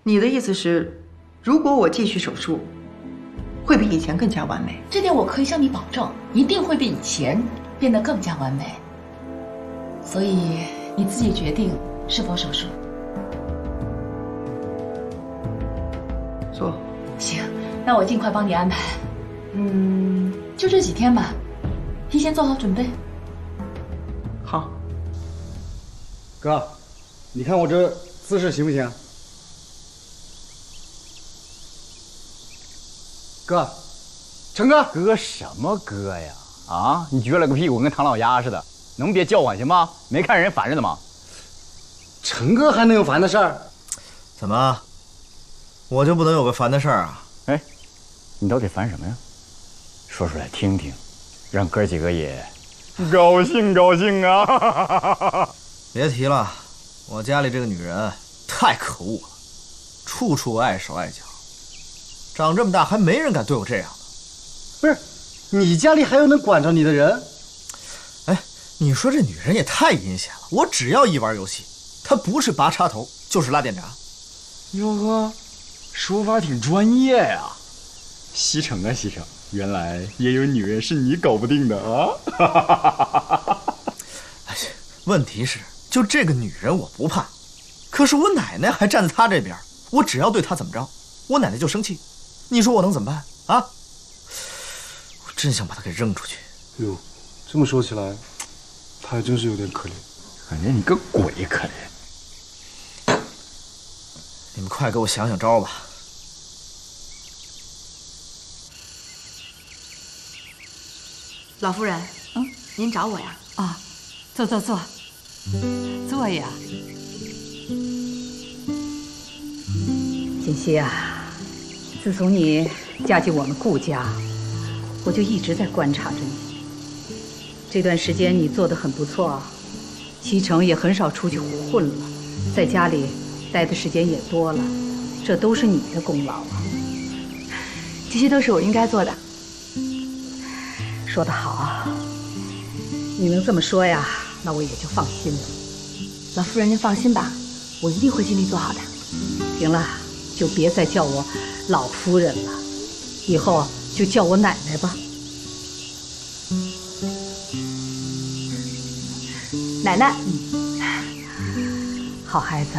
你的意思是，如果我继續手術，會比以前更加完美？這點我可以向你保證，一定會比以前變得更加完美。所以你自己決定是否手術。做。行，那我盡快幫你安排。就這幾天吧，提前做好準備。好。哥，你看我這姿勢行不行？哥，成哥，哥什麼哥呀？啊，你撅了个屁股跟唐老鸭似的，能別叫喚行嗎？沒看人煩着呢嗎？成哥還能有煩的事兒？怎麼，我就不能有個煩的事兒啊？哎，你到底煩什麼呀？說出來聽聽，讓哥幾個也高興高興啊！別提了，我家裡這個女人太可惡了，處處礙手礙腳。長這麼大還沒人敢對我這樣的。不是，你家裡還有能管着你的人？哎，你說這女人也太陰險了。我只要一玩遊戲，她不是拔插頭就是拉電闸。哟呵，說法挺專業呀。西城啊西城，原來也有女人是你搞不定的啊！哎，問題是就這個女人我不怕，可是我奶奶還站在她這邊，我只要對她怎麼着，我奶奶就生氣。你說我能怎麼辦啊？我真想把她給扔出去。哟，這麼說起來，她還真是有點可憐。感覺你個鬼可憐。你們快給我想想招吧。老夫人，您找我呀？啊，坐坐坐，坐呀。锦溪啊，自從你嫁进我們顧家，我就一直在觀察着你。這段時間你做得很不錯，西城也很少出去混了，在家裡待的時間也多了，這都是你的功勞啊。這些都是我應該做的。說得好，你能這麼說呀，那我也就放心了。老夫人您放心吧，我一定會盡力做好的。行了，就別再叫我老夫人了，以後就叫我奶奶吧。奶奶，好孩子。